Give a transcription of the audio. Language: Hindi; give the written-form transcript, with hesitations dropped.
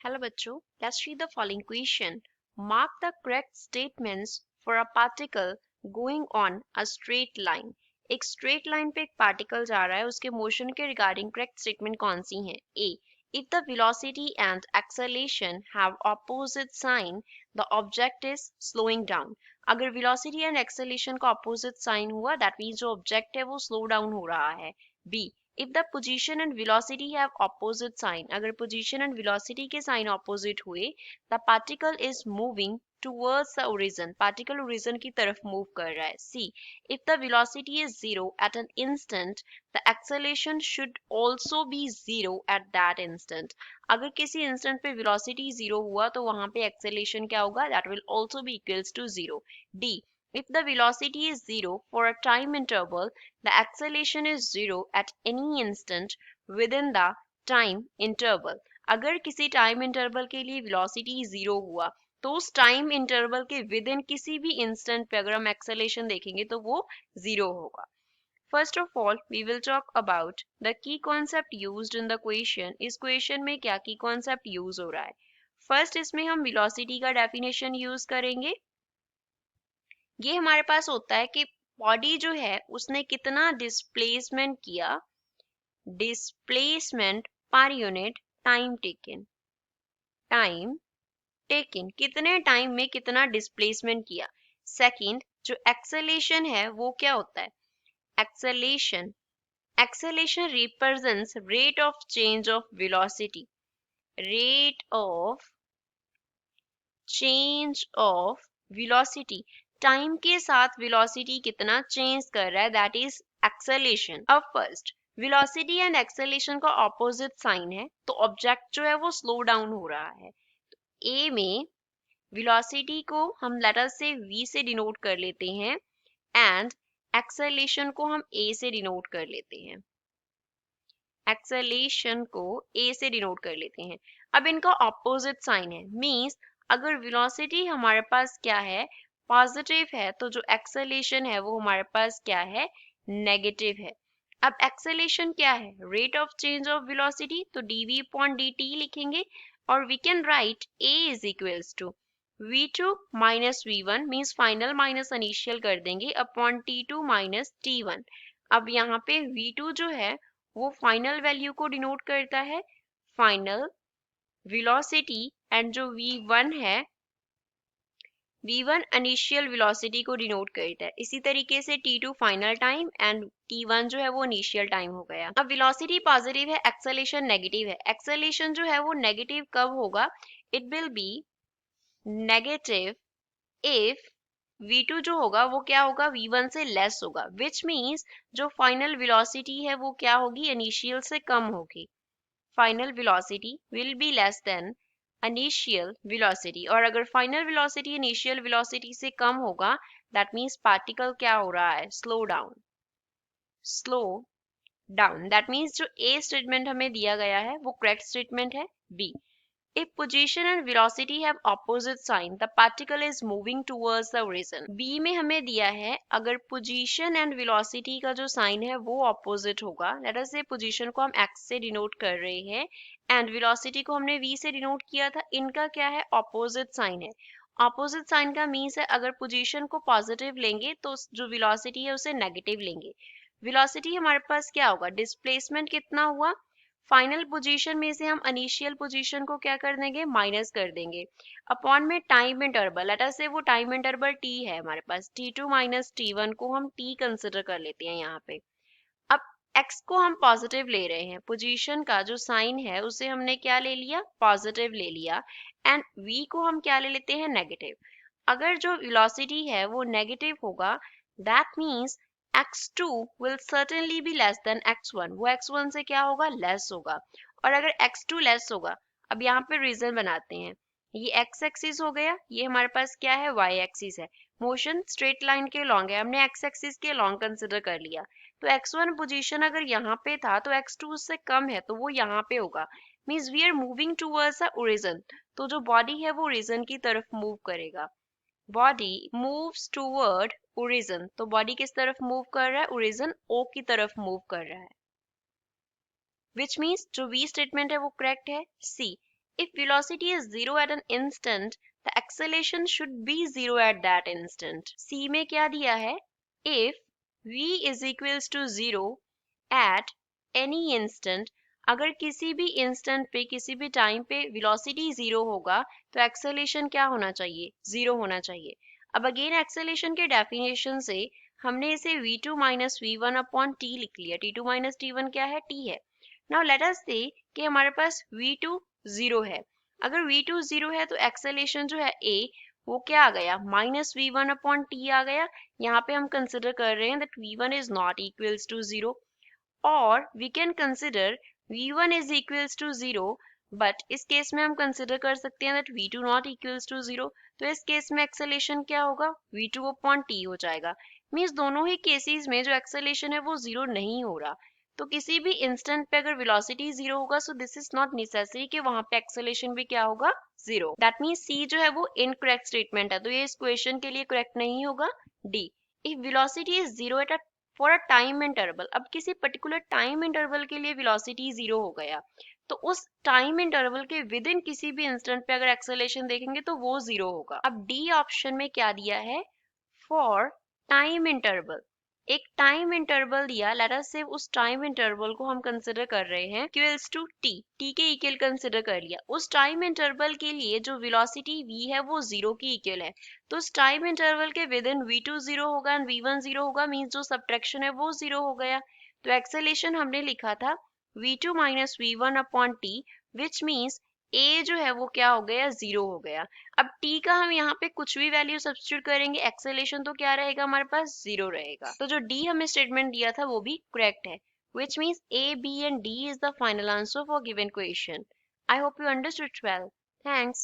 Hello बच्चों, let's read the following question. Mark the correct statements for a particle going on a straight line. एक straight line पे एक particle जा रहा है, उसके motion के regarding correct statement कौन सी है? A. If the velocity and acceleration have opposite sign, the object is slowing down. अगर velocity and acceleration का opposite sign हुआ, that means जो object है वो slow down हो रहा है. B. If the position and velocity have opposite sign, अगर position and velocity के sign opposite हुए, the particle is moving towards the origin. Particle origin की तरफ move कर रहा है. C. If the velocity is zero at an instant, the acceleration should also be zero at that instant. अगर किसी instant पे velocity zero हुआ तो वहाँ पे acceleration क्या होगा? That will also be equals to zero. D. If the velocity is zero for a time interval, the acceleration is zero at any instant within the time interval. अगर किसी time interval के लिए velocity zero हुआ तो उस time interval के within किसी भी instant पे अगर हम acceleration देखेंगे तो वो zero होगा. First of all, we will talk about the key concept used in the question. इस question में क्या key concept use हो रहा है? First इसमें हम velocity का definition use करेंगे. ये हमारे पास होता है कि बॉडी जो है उसने कितना डिस्प्लेसमेंट किया, displacement per unit time taken कितने टाइम में कितना डिस्प्लेसमेंट किया. सेकंड जो एक्सेलेरेशन है वो क्या होता है? Acceleration represents rate of change of velocity, rate of change of velocity, time के साथ वेलोसिटी कितना चेंज कर रहा है, दैट इज एक्सेलेरेशन. अब फर्स्ट वेलोसिटी एंड एक्सेलेरेशन का ऑपोजिट साइन है तो ऑब्जेक्ट जो है वो स्लो डाउन हो रहा है. ए में वेलोसिटी को हम लेटर से v से डिनोट कर लेते हैं एंड एक्सेलेरेशन को हम a से डिनोट कर लेते हैं. एक्सेलेरेशन को a से डिनोट कर लेते हैं. अब इनका ऑपोजिट साइन है, मींस अगर वेलोसिटी हमारे पास क्या है, पॉजिटिव है, तो जो एक्सेलेरेशन है वो हमारे पास क्या है, नेगेटिव है. अब एक्सेलेरेशन क्या है, rate of change of velocity, तो dv/dt लिखेंगे और we can write a is equals to v2 minus v1 means final minus initial कर देंगे अपॉन t2 माइनस t1. अब यहाँ पे v2 जो है वो फाइनल वैल्यू को डिनोट करता है, फाइनल वेलोसिटी, एंड जो v1 है v1 इनिशियल वेलोसिटी को डिनोट करता है. इसी तरीके से t2 final time and t1 जो है वो इनिशियल टाइम हो गया. अब वेलोसिटी पॉजिटिव है, एक्सेलेरेशन नेगेटिव है. एक्सेलेरेशन जो है वो नेगेटिव कब होगा, it will be negative if v2 जो होगा वो क्या होगा, v1 से लेस होगा, विच मीन्स जो फाइनल वेलोसिटी है वो क्या होगी, इनिशियल से कम होगी. Final velocity will be less than initial velocity, और अगर फाइनल वेलोसिटी इनिशियल वेलोसिटी से कम होगा दैट मीन्स पार्टिकल क्या हो रहा है, स्लो डाउन. दैट मीन्स जो ए स्टेटमेंट हमें दिया गया है वो करेक्ट स्टेटमेंट है. B, if position and velocity have opposite sign, the particle is moving towards the origin. B में हमें दिया है अगर position and velocity का जो sign है वो opposite होगा, let us say position को हम x से denote कर रहे हैं and velocity को हमने v से denote किया था, इनका क्या है, opposite sign है. opposite sign का means है अगर position को positive लेंगे तो जो velocity है उसे negative लेंगे. velocity हमारे पास क्या होगा, displacement कितना हुआ, फाइनल पोजीशन में से हम इनिशियल पोजीशन को क्या कर देंगे, माइनस कर देंगे अपॉन में टाइम इंटरवल, लेट अस से वो टाइम इंटरवल t है हमारे पास, t2 माइनस t1 को हम t कंसिडर कर लेते हैं यहाँ पे. अब x को हम पॉजिटिव ले रहे हैं, पोजीशन का जो साइन है उसे हमने क्या ले लिया, पॉजिटिव ले लिया, एंड v को हम क्या ले लेते हैं, नेगेटिव. अगर जो वेलोसिटी है वो नेगेटिव होगा that means x2 will certainly be less than x1, वो x1 से क्या होगा, लेस होगा. और अगर x2 लेस होगा, अब यहाँ पे रीजन बनाते हैं, ये x एक्सिस हो गया, ये हमारे पास क्या है, y एक्सिस है, मोशन स्ट्रेट लाइन के लॉन्ग है, हमने x एक्सिस के लॉन्ग कंसिडर कर लिया, तो x1 पोजीशन अगर यहाँ पे था तो x2 उससे कम है तो वो यहाँ पे होगा, means we are moving towards the origin, तो जो बॉडी है वो ओरिजिन की तरफ मूव करेगा. बॉडी मूव्स टूवर्ड ओरिजिन, तो बॉडी किस तरफ मूव कर रहा है, ओरिजिन ओ की तरफ मूव कर रहा है, विच मीन्स जो वी स्टेटमेंट है वो करेक्ट है. सी, If velocity is 0 at an instant, the acceleration should be 0 at that instant. C में क्या दिया है? If v is equals to 0 at any instant, अगर किसी भी इंस्टेंट पे किसी भी टाइम पे velocity 0 होगा तो एक्सेलेरेशन क्या होना चाहिए? 0 होना चाहिए. अब अगेन एक्सेलेरेशन के डेफिनेशन से हमने इसे v2 minus v1 upon t लिख लिया. t2 माइनस t1 क्या है? t है. नाउ लेट अस से कि हमारे पास v2 0 है. अगर v2 0 है तो एक्सेलेरेशन जो है a वो क्या आ गया? माइनस v1 अपॉन t आ गया. यहाँ पे हम कंसिडर कर रहे हैं that v1 is not equals to 0, और we can consider v1 is equals to 0, but इस केस में हम कंसिडर कर सकते हैं that v2 not equals to 0. तो इस केस में एक्सेलेरेशन क्या होगा? v2 अपॉन t हो जाएगा. मीन्स दोनों ही केसेस में जो एक्सेलेरेशन है वो 0 नहीं हो रहा. तो किसी भी इंस्टेंट पे अगर वेलोसिटी 0 होगा, so this is not necessary कि वहां पे एक्सेलेरेशन भी क्या होगा? 0. दैट मीन्स सी जो है वो इनकरेक्ट स्टेटमेंट है, तो ये इस क्वेश्चन के लिए करेक्ट नहीं होगा. D, if velocity is 0 at for a time interval, अब किसी पर्टिकुलर टाइम इंटरवल के लिए वेलोसिटी 0 हो गया, तो उस टाइम इंटरवल के विद इन किसी भी इंस्टेंट पे अगर एक्सेलेरेशन देखेंगे तो वो 0 होगा. अब डी ऑप्शन में क्या दिया है? फॉर टाइम इंटरवल, एक टाइम इंटरवल दिया. लेट अस से उस टाइम इंटरवल को हम कंसिडर कर रहे हैं इक्वल्स टू टी. टी के इक्वल कंसिडर कर लिया. उस टाइम इंटरवल के लिए जो वेलोसिटी v है वो 0 की इक्वल है. तो उस टाइम इंटरवल के विद इन v2 0 होगा एंड v1 0 होगा. मींस जो सब्ट्रैक्शन है वो 0 हो गया. तो एक्सेलेरेशन हमने लिखा था v2 minus v1 upon t, which means a जो है वो क्या हो गया? 0 हो गया. अब t का हम यहाँ पे कुछ भी वैल्यू सब्स्टिट्यूट करेंगे, एक्सेलेरेशन तो क्या रहेगा हमारे पास? 0 रहेगा. तो जो d हमें स्टेटमेंट दिया था वो भी करेक्ट है, which means a, b and d is the final answer for given question. I hope you understood well. Thanks.